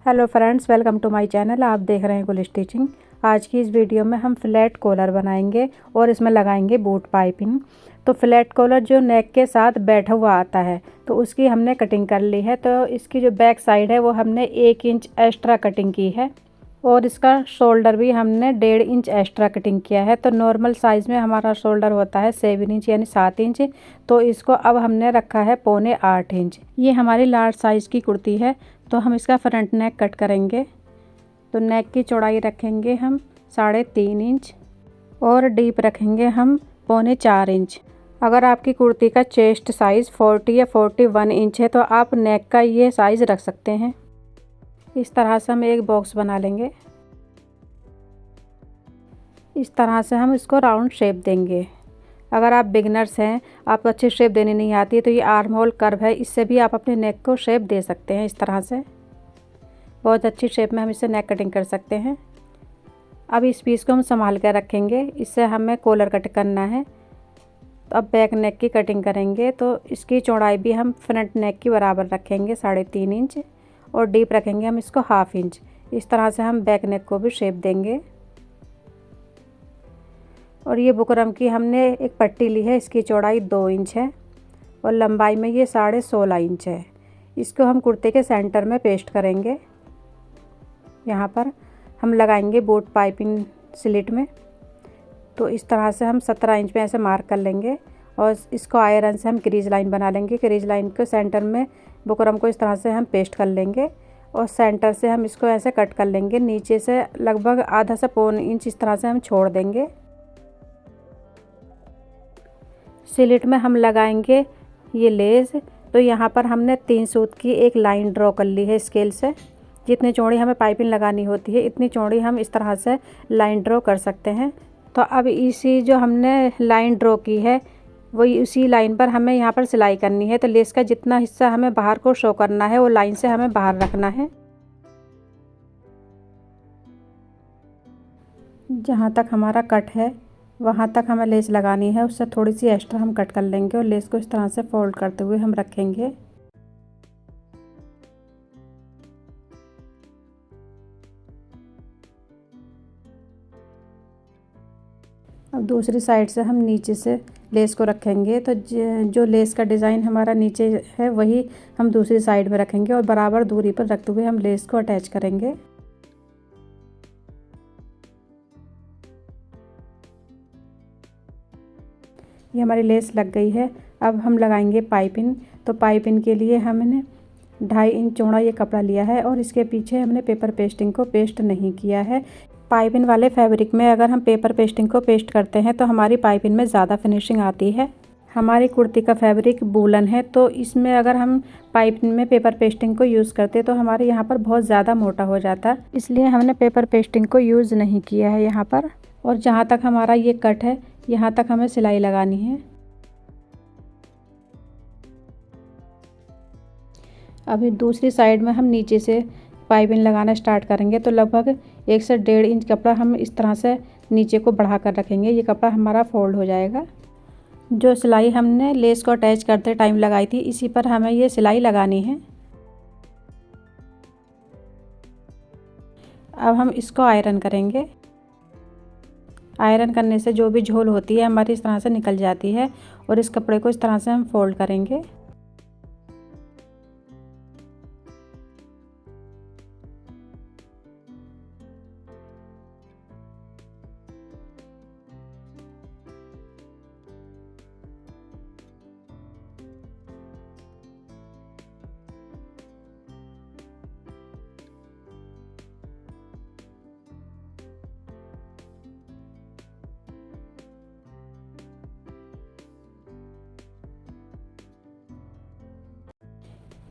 Hello friends, welcome to my channel. आप देख रहे हैं गुल स्टिचिंग। आज की इस वीडियो में हम फ्लैट कॉलर बनाएंगे और इसमें लगाएंगे बूट पाइपिंग। तो फ्लैट कॉलर जो नेक के साथ बैठा हुआ आता है तो उसकी हमने कटिंग कर ली है। तो इसकी जो बैक साइड है वो हमने 1 इंच एक्स्ट्रा कटिंग की है और इसका शोल्डर भी हमने 1.5 इंच एक्स्ट्रा कटिंग किया है। तो नॉर्मल साइज़ में हमारा शोल्डर होता है 7 इंच यानी 7 इंच। तो इसको अब हमने रखा है 7.25 इंच। ये हमारी लार्ज साइज़ की कुर्ती है। तो हम इसका फ्रंट नेक कट करेंगे। तो नेक की चौड़ाई रखेंगे हम 3.5 इंच और डीप रखेंगे हम 3.25 इंच। अगर आपकी कुर्ती का चेस्ट साइज़ 40 या 41 इंच है तो आप नेक का ये साइज़ रख सकते हैं। इस तरह से हम एक बॉक्स बना लेंगे। इस तरह से हम इसको राउंड शेप देंगे। अगर आप बिगनर्स हैं, आपको अच्छी शेप देनी नहीं आती, तो ये आर्म होल कर्व है, इससे भी आप अपने नेक को शेप दे सकते हैं। इस तरह से बहुत अच्छी शेप में हम इससे नेक कटिंग कर सकते हैं। अब इस पीस को हम संभाल कर रखेंगे। इससे हमें कॉलर कट करना है। तो अब बैक नेक की कटिंग करेंगे। तो इसकी चौड़ाई भी हम फ्रंट नेक की बराबर रखेंगे 3.5 इंच और डीप रखेंगे हम इसको 1/2 इंच। इस तरह से हम बैक नेक को भी शेप देंगे। और ये बुकरम की हमने एक पट्टी ली है, इसकी चौड़ाई 2 इंच है और लंबाई में ये 16.5 इंच है। इसको हम कुर्ते के सेंटर में पेस्ट करेंगे। यहाँ पर हम लगाएंगे बूट पाइपिंग स्लिट में। तो इस तरह से हम 17 इंच में ऐसे मार्क कर लेंगे और इसको आयरन से हम क्रीज लाइन बना लेंगे। क्रीज लाइन के सेंटर में बुकरम को इस तरह से हम पेस्ट कर लेंगे और सेंटर से हम इसको ऐसे कट कर लेंगे। नीचे से लगभग आधा से 1.25 इंच इस तरह से हम छोड़ देंगे। स्लिट में हम लगाएंगे ये लेस। तो यहाँ पर हमने 3 सूत की एक लाइन ड्रॉ कर ली है स्केल से। जितनी चौड़ी हमें पाइपिंग लगानी होती है इतनी चौड़ी हम इस तरह से लाइन ड्रॉ कर सकते हैं। तो अब इसी जो हमने लाइन ड्रॉ की है वही उसी लाइन पर हमें यहाँ पर सिलाई करनी है। तो लेस का जितना हिस्सा हमें बाहर को शो करना है वो लाइन से हमें बाहर रखना है। जहाँ तक हमारा कट है वहाँ तक हमें लेस लगानी है, उससे थोड़ी सी एक्स्ट्रा हम कट कर लेंगे और लेस को इस तरह से फोल्ड करते हुए हम रखेंगे। अब दूसरी साइड से हम नीचे से लेस को रखेंगे। तो जो लेस का डिज़ाइन हमारा नीचे है वही हम दूसरी साइड में रखेंगे और बराबर दूरी पर रखते हुए हम लेस को अटैच करेंगे। ये हमारी लेस लग गई है। अब हम लगाएंगे पाइपिंग। तो पाइपिंग के लिए हमने 2.5 इंच चौड़ा ये कपड़ा लिया है और इसके पीछे हमने पेपर पेस्टिंग को पेस्ट नहीं किया है। पाइपिंग वाले फैब्रिक में अगर हम पेपर पेस्टिंग को पेस्ट करते हैं तो हमारी पाइपिंग में ज़्यादा फिनिशिंग आती है। हमारी कुर्ती का फैब्रिक वूलन है तो इसमें अगर हम पाइपिंग में पेपर पेस्टिंग को यूज़ करते तो हमारे यहाँ पर बहुत ज़्यादा मोटा हो जाता, इसलिए हमने पेपर पेस्टिंग को यूज़ नहीं किया है यहाँ पर। और जहाँ तक हमारा ये कट है यहाँ तक हमें सिलाई लगानी है। अभी दूसरी साइड में हम नीचे से पाइपिंग लगाना स्टार्ट करेंगे। तो लगभग 1 से 1.5 इंच कपड़ा हम इस तरह से नीचे को बढ़ा कर रखेंगे। ये कपड़ा हमारा फोल्ड हो जाएगा। जो सिलाई हमने लेस को अटैच करते टाइम लगाई थी इसी पर हमें ये सिलाई लगानी है। अब हम इसको आयरन करेंगे। आयरन करने से जो भी झोल होती है हमारी इस तरह से निकल जाती है और इस कपड़े को इस तरह से हम फोल्ड करेंगे।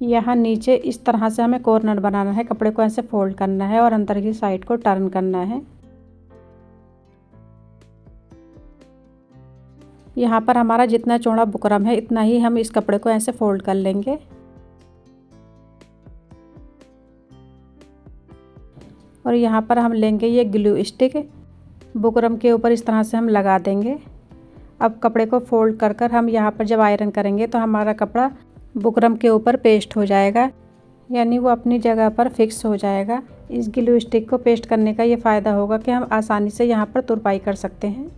यहाँ नीचे इस तरह से हमें कॉर्नर बनाना है। कपड़े को ऐसे फोल्ड करना है और अंदर की साइड को टर्न करना है। यहाँ पर हमारा जितना चौड़ा बुकरम है इतना ही हम इस कपड़े को ऐसे फोल्ड कर लेंगे। और यहाँ पर हम लेंगे ये ग्लू स्टिक, बुकरम के ऊपर इस तरह से हम लगा देंगे। अब कपड़े को फोल्ड कर हम यहाँ पर जब आयरन करेंगे तो हमारा कपड़ा बुकरम के ऊपर पेस्ट हो जाएगा। यानी वो अपनी जगह पर फिक्स हो जाएगा। इस ग्लू स्टिक को पेस्ट करने का ये फ़ायदा होगा कि हम आसानी से यहाँ पर तुरपाई कर सकते हैं।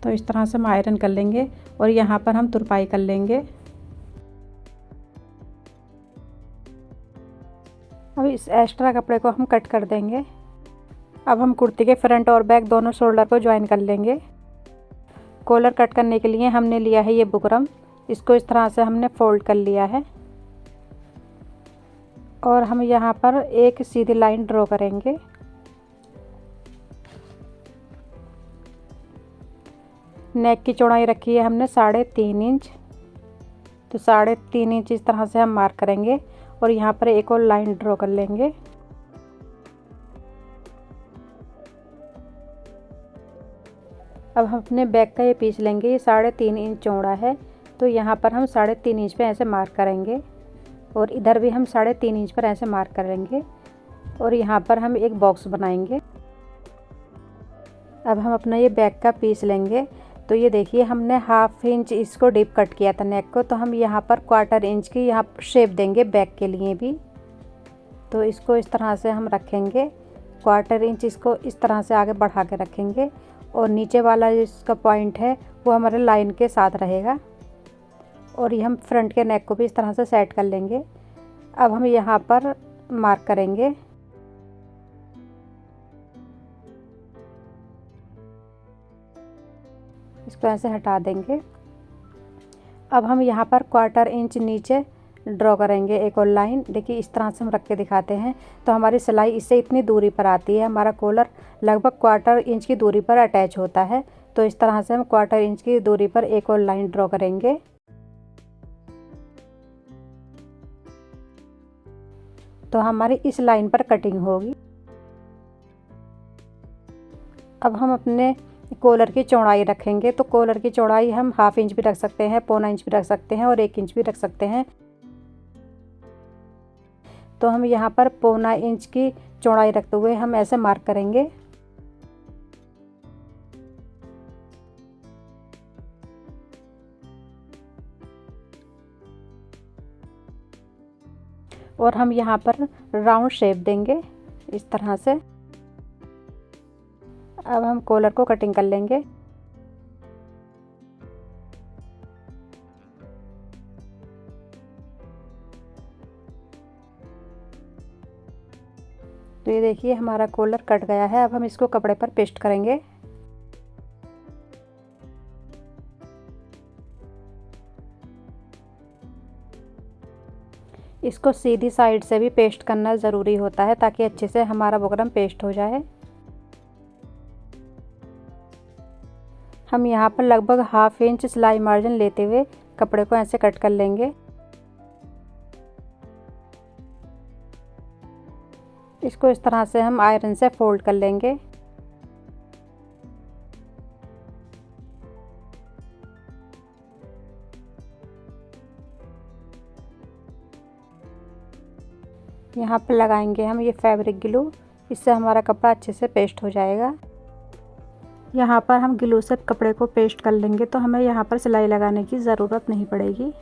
तो इस तरह से हम आयरन कर लेंगे और यहाँ पर हम तुरपाई कर लेंगे। अब इस एक्स्ट्रा कपड़े को हम कट कर देंगे। अब हम कुर्ती के फ्रंट और बैक दोनों शोल्डर को ज्वाइन कर लेंगे। कॉलर कट करने के लिए हमने लिया है ये बुकरम, इसको इस तरह से हमने फोल्ड कर लिया है और हम यहाँ पर एक सीधी लाइन ड्रॉ करेंगे। नेक की चौड़ाई रखी है हमने 3.5 इंच, तो 3.5 इंच इस तरह से हम मार्क करेंगे और यहाँ पर एक और लाइन ड्रॉ कर लेंगे। अब हम अपने बैक का ये पीस लेंगे। ये 3.5 इंच चौड़ा है, तो यहाँ पर हम 3.5 इंच पे ऐसे मार्क करेंगे और इधर भी हम 3.5 इंच पर ऐसे मार्क करेंगे और यहाँ पर हम एक बॉक्स बनाएंगे। अब हम अपना ये बैक का पीस लेंगे। तो ये देखिए हमने 1/2 इंच इसको डीप कट किया था नेक को, तो हम यहाँ पर 1/4 इंच की यहाँ शेप देंगे बैक के लिए भी। तो इसको इस तरह से हम रखेंगे, 1/4 इंच इसको इस तरह से आगे बढ़ा के रखेंगे और नीचे वाला इसका पॉइंट है वो हमारे लाइन के साथ रहेगा। और ये हम फ्रंट के नेक को भी इस तरह से सेट कर लेंगे। अब हम यहाँ पर मार्क करेंगे। इसको ऐसे हटा देंगे। अब हम यहाँ पर 1/4 इंच नीचे ड्रॉ करेंगे एक और लाइन। देखिए इस तरह से हम रख के दिखाते हैं तो हमारी सिलाई इससे इतनी दूरी पर आती है। हमारा कॉलर लगभग 1/4 इंच की दूरी पर अटैच होता है, तो इस तरह से हम 1/4 इंच की दूरी पर एक और लाइन ड्रॉ करेंगे। तो हमारी इस लाइन पर कटिंग होगी। अब हम अपने कॉलर की चौड़ाई रखेंगे। तो कॉलर की चौड़ाई हम 1/2 इंच भी रख सकते हैं, 1/4 इंच भी रख सकते हैं और 1 इंच भी रख सकते हैं। तो हम यहाँ पर 1/4 इंच की चौड़ाई रखते हुए हम ऐसे मार्क करेंगे। और हम यहाँ पर राउंड शेप देंगे इस तरह से। अब हम कॉलर को कटिंग कर लेंगे। तो ये देखिए हमारा कॉलर कट गया है। अब हम इसको कपड़े पर पेस्ट करेंगे। इसको सीधी साइड से भी पेस्ट करना ज़रूरी होता है ताकि अच्छे से हमारा बुकरम पेस्ट हो जाए। हम यहाँ पर लगभग 1/2 इंच सिलाई मार्जिन लेते हुए कपड़े को ऐसे कट कर लेंगे। इसको इस तरह से हम आयरन से फोल्ड कर लेंगे। यहाँ पर लगाएंगे हम ये फैब्रिक ग्लू, इससे हमारा कपड़ा अच्छे से पेस्ट हो जाएगा। यहाँ पर हम ग्लू से कपड़े को पेस्ट कर लेंगे तो हमें यहाँ पर सिलाई लगाने की ज़रूरत नहीं पड़ेगी।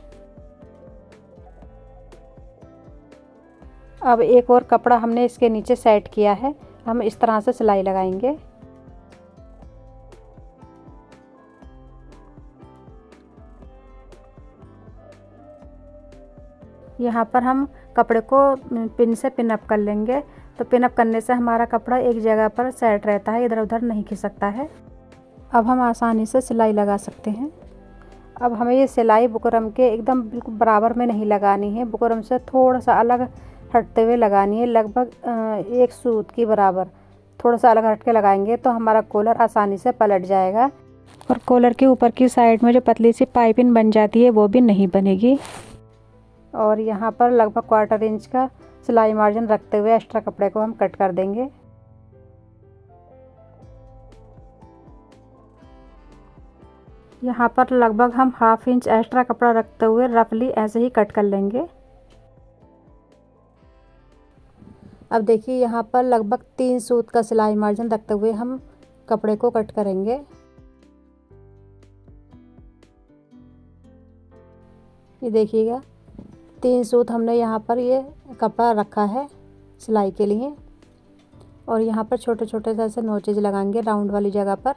अब एक और कपड़ा हमने इसके नीचे सेट किया है, हम इस तरह से सिलाई लगाएंगे। यहाँ पर हम कपड़े को पिन से पिन अप कर लेंगे। तो पिन अप करने से हमारा कपड़ा एक जगह पर सेट रहता है, इधर उधर नहीं खिसकता है। अब हम आसानी से सिलाई लगा सकते हैं। अब हमें ये सिलाई बुकरम के एकदम बिल्कुल बराबर में नहीं लगानी है, बुकरम से थोड़ा सा अलग हटते हुए लगानी है, लगभग एक सूत की बराबर थोड़ा सा अलग हट के लगाएंगे तो हमारा कॉलर आसानी से पलट जाएगा और कॉलर के ऊपर की साइड में जो पतली सी पाइपिंग बन जाती है वो भी नहीं बनेगी। और यहाँ पर लगभग 1/4 इंच का सिलाई मार्जिन रखते हुए एक्स्ट्रा कपड़े को हम कट कर देंगे। यहाँ पर लगभग हम 1/2 इंच एक्स्ट्रा कपड़ा रखते हुए रफली ऐसे ही कट कर लेंगे। अब देखिए यहाँ पर लगभग 3 सूत का सिलाई मार्जिन रखते हुए हम कपड़े को कट करेंगे। ये देखिएगा 3 सूत हमने यहाँ पर ये कपड़ा रखा है सिलाई के लिए, और यहाँ पर छोटे छोटे से ऐसे नोचेज लगाएंगे राउंड वाली जगह पर।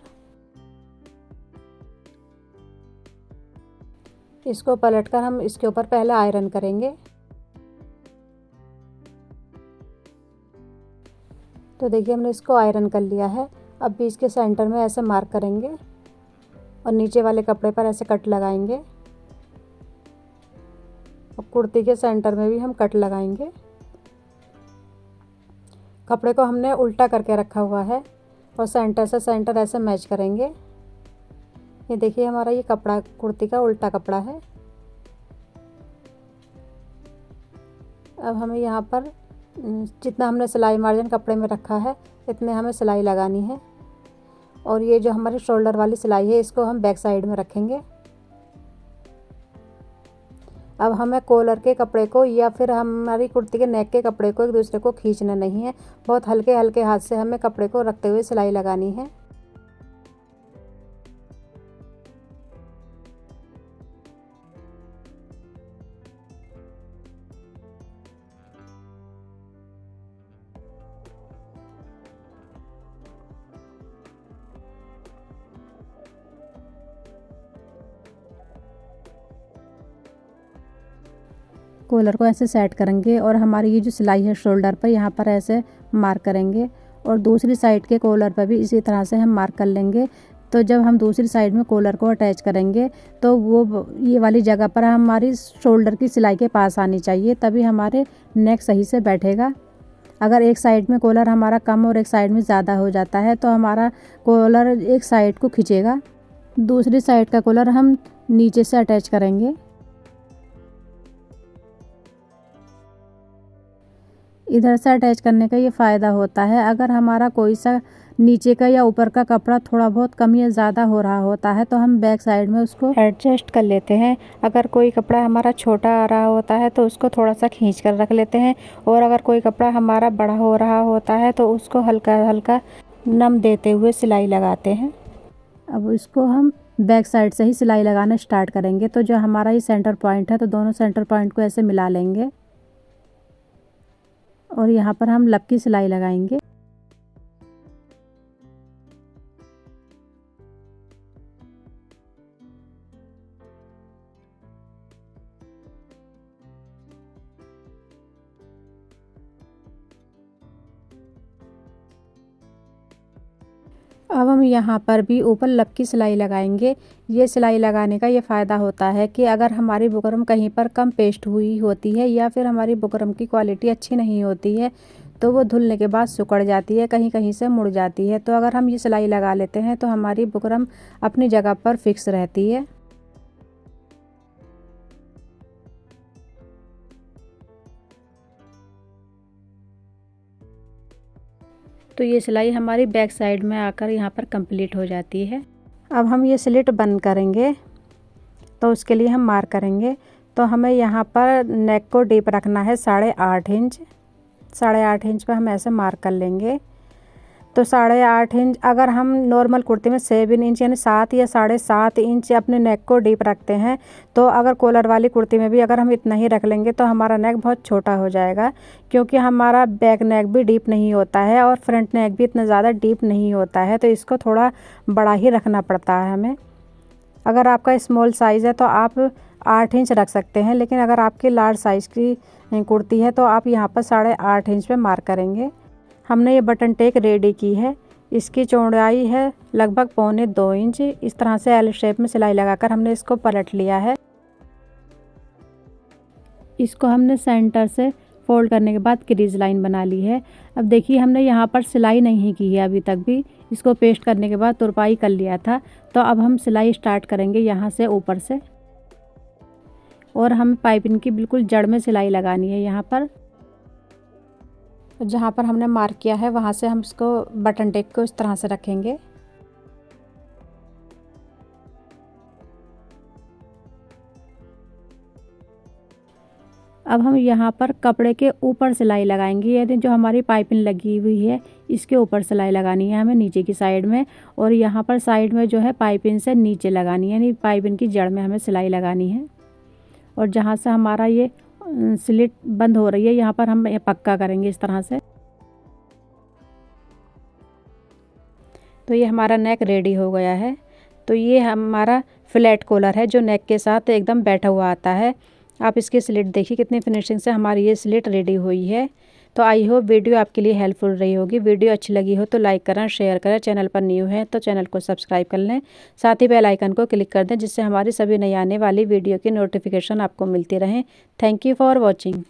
इसको पलटकर हम इसके ऊपर पहले आयरन करेंगे। तो देखिए हमने इसको आयरन कर लिया है। अब भी इसके सेंटर में ऐसे मार्क करेंगे और नीचे वाले कपड़े पर ऐसे कट लगाएंगे। और कुर्ती के सेंटर में भी हम कट लगाएंगे। कपड़े को हमने उल्टा करके रखा हुआ है और सेंटर से सेंटर ऐसे मैच करेंगे। ये देखिए हमारा ये कपड़ा कुर्ती का उल्टा कपड़ा है। अब हमें यहाँ पर जितना हमने सिलाई मार्जिन कपड़े में रखा है इतने हमें सिलाई लगानी है। और ये जो हमारी शोल्डर वाली सिलाई है इसको हम बैक साइड में रखेंगे। अब हमें कॉलर के कपड़े को या फिर हमारी कुर्ती के नेक के कपड़े को एक दूसरे को खींचना नहीं है। बहुत हल्के हल्के हाथ से हमें कपड़े को रखते हुए सिलाई लगानी है। कॉलर को ऐसे सेट करेंगे और हमारी ये जो सिलाई है शोल्डर पर यहाँ पर ऐसे मार्क करेंगे, और दूसरी साइड के कॉलर पर भी इसी तरह से हम मार्क कर लेंगे। तो जब हम दूसरी साइड में कॉलर को अटैच करेंगे तो वो ये वाली जगह पर हमारी शोल्डर की सिलाई के पास आनी चाहिए, तभी हमारे नेक सही से बैठेगा। अगर एक साइड में कॉलर हमारा कम और एक साइड में ज़्यादा हो जाता है तो हमारा कॉलर एक साइड को खींचेगा। दूसरी साइड का कॉलर हम नीचे से अटैच करेंगे। इधर से अटैच करने का ये फ़ायदा होता है, अगर हमारा कोई सा नीचे का या ऊपर का कपड़ा थोड़ा बहुत कम या ज़्यादा हो रहा होता है तो हम बैक साइड में उसको एडजस्ट कर लेते हैं। अगर कोई कपड़ा हमारा छोटा आ रहा होता है तो उसको थोड़ा सा खींच कर रख लेते हैं, और अगर कोई कपड़ा हमारा बड़ा हो रहा होता है तो उसको हल्का हल्का नम देते हुए सिलाई लगाते हैं। अब इसको हम बैक साइड से ही सिलाई लगाना स्टार्ट करेंगे। तो जो हमारा ये सेंटर पॉइंट है तो दोनों सेंटर पॉइंट को ऐसे मिला लेंगे और यहाँ पर हम लप की सिलाई लगाएंगे। अब हम यहाँ पर भी ऊपर लप की सिलाई लगाएंगे। ये सिलाई लगाने का ये फ़ायदा होता है कि अगर हमारी बुकरम कहीं पर कम पेस्ट हुई होती है या फिर हमारी बुकरम की क्वालिटी अच्छी नहीं होती है तो वो धुलने के बाद सिकुड़ जाती है, कहीं कहीं से मुड़ जाती है। तो अगर हम ये सिलाई लगा लेते हैं तो हमारी बुकरम अपनी जगह पर फिक्स रहती है। तो ये सिलाई हमारी बैक साइड में आकर यहाँ पर कंप्लीट हो जाती है। अब हम ये स्लिट बंद करेंगे तो उसके लिए हम मार्क करेंगे। तो हमें यहाँ पर नेक को डीप रखना है 8.5 इंच। 8.5 इंच पर हम ऐसे मार्क कर लेंगे। तो 8.5 इंच, अगर हम नॉर्मल कुर्ती में 7 इंच यानी 7 या 7.5 इंच अपने नेक को डीप रखते हैं, तो अगर कॉलर वाली कुर्ती में भी अगर हम इतना ही रख लेंगे तो हमारा नेक बहुत छोटा हो जाएगा, क्योंकि हमारा बैक नेक भी डीप नहीं होता है और फ्रंट नेक भी इतना ज़्यादा डीप नहीं होता है। तो इसको थोड़ा बड़ा ही रखना पड़ता है हमें। अगर आपका स्मॉल साइज़ है तो आप 8 इंच रख सकते हैं, लेकिन अगर आपकी लार्ज साइज़ की कुर्ती है तो आप यहाँ पर 8.5 इंच पे मार्क करेंगे। हमने ये बटन टेक रेडी की है। इसकी चौड़ाई है लगभग 1.25 इंच। इस तरह से एल शेप में सिलाई लगाकर हमने इसको पलट लिया है। इसको हमने सेंटर से फोल्ड करने के बाद क्रीज लाइन बना ली है। अब देखिए हमने यहाँ पर सिलाई नहीं की है अभी तक भी, इसको पेस्ट करने के बाद तुरपाई कर लिया था। तो अब हम सिलाई स्टार्ट करेंगे यहाँ से ऊपर से, और हम पाइपिंग की बिल्कुल जड़ में सिलाई लगानी है। यहाँ पर जहाँ पर हमने मार्क किया है वहाँ से हम इसको बटन टेक को इस तरह से रखेंगे। अब हम यहाँ पर कपड़े के ऊपर सिलाई लगाएंगे, यानी जो हमारी पाइपिंग लगी हुई है इसके ऊपर सिलाई लगानी है हमें नीचे की साइड में, और यहाँ पर साइड में जो है पाइपिंग से नीचे लगानी है, यानी पाइपिंग की जड़ में हमें सिलाई लगानी है। और जहाँ से हमारा ये स्लिट बंद हो रही है यहाँ पर हम ये पक्का करेंगे इस तरह से। तो ये हमारा नेक रेडी हो गया है। तो ये हमारा फ्लैट कॉलर है जो नेक के साथ एकदम बैठा हुआ आता है। आप इसकी स्लिट देखिए कितनी फिनिशिंग से हमारी ये स्लिट रेडी हुई है। तो आई होप वीडियो आपके लिए हेल्पफुल रही होगी। वीडियो अच्छी लगी हो तो लाइक करें, शेयर करें। चैनल पर न्यू है तो चैनल को सब्सक्राइब कर लें, साथ ही बेल आइकन को क्लिक कर दें जिससे हमारी सभी नई आने वाली वीडियो की नोटिफिकेशन आपको मिलती रहें। Thank you for watching.